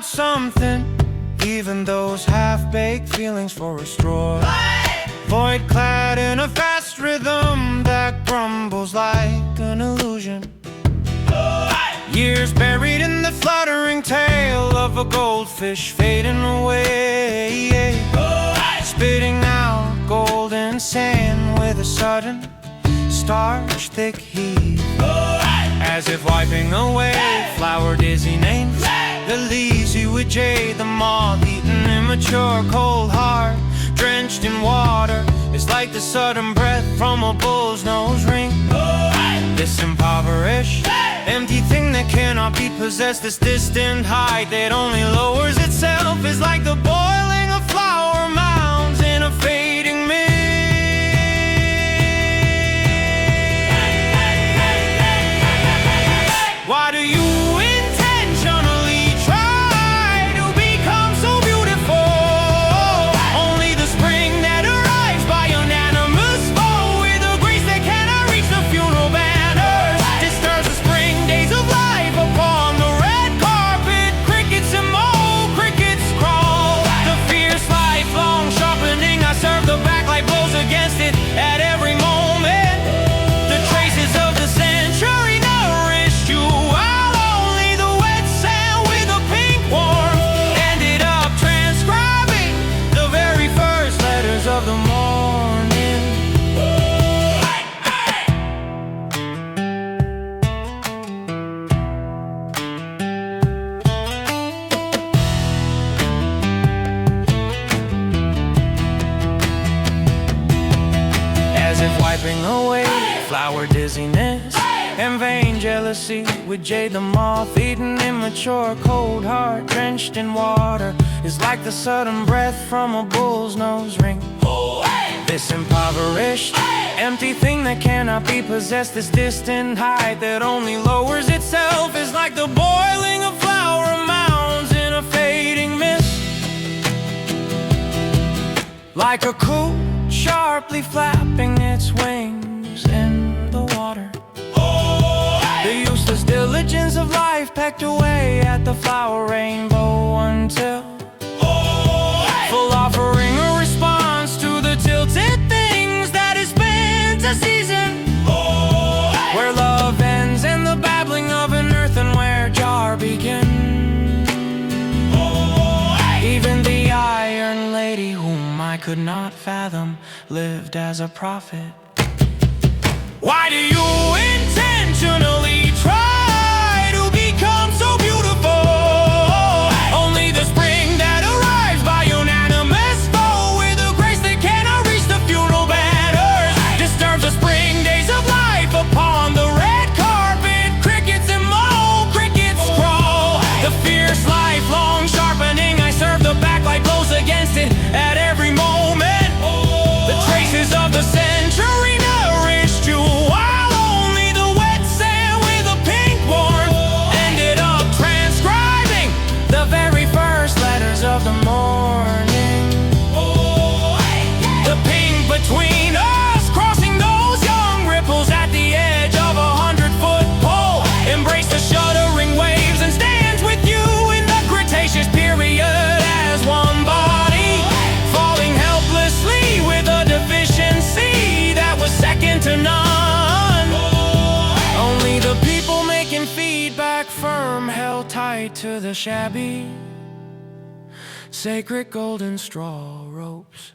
about something, even those half-baked feelings for a stroll. Void clad in a fast rhythm that crumbles like an illusion. Years buried in the fluttering tail of a goldfish fading away, spitting out golden sand with a sudden starch-thick heave, as if wiping away flower-dizzy names that leaves you with jade. The moth-eaten, immature, cold heart drenched in water is like the sudden breath from a bull's nose ring. This impoverished, empty thing that cannot be possessed, this distant height that only lowers itself, is like the boiling of flower mounds in a fading mist. Why do you intentionally try to become so beautiful? Only the spring that arrives by unanimous vote, with a grace that cannot reach the funeral banners, disturbs the spring days of life upon the red carpet. Crickets and mole crickets crawl. The fierce lifelong sharpening, I serve the backlight blows against it at every moment. The traces of the century nourished you, while only the wet sand with a pink warmth ended up transcribing the very first letters of the morning. As if wiping away flower dizziness and vain jealousy with jade, the moth-eaten, immature, cold heart drenched in water is like the sudden breath from a bull's nose ring. This impoverished, empty thing that cannot be possessed, this distant height that only lowers itself, is like the boiling of flower mounds in a fading mist. Like a coot sharply flapping its wings in the water, the useless diligence of life pecked away at the flower rainbow until, full offering a response to the tilted things that is spent a season, where love ends and the babbling of an earthenware jar begins. Even the iron lady whom I could not fathom lived as a prophet. Why do you intentionally try to become so beautiful? Only the spring that arrives by unanimous vote, with a grace that cannot reach the funeral banners, disturbs the spring days of life upon the red carpet. Crickets and mole crickets crawl. The fierce lifelong sharpening, I serve the backlight blows against it at every moment. The traces of the century nourished you, while only the wet sand with a pink warmth ended up transcribing the very first letters of the morning. The pink between us, crossing those young ripples at the edge of 100-foot pole, embrace the shuddering waves and stands with you in the Cretaceous period as one body, falling helplessly with a deficiency that was second to none. Only the people making feedback firm held tight to the shabby, sacred golden straw ropes.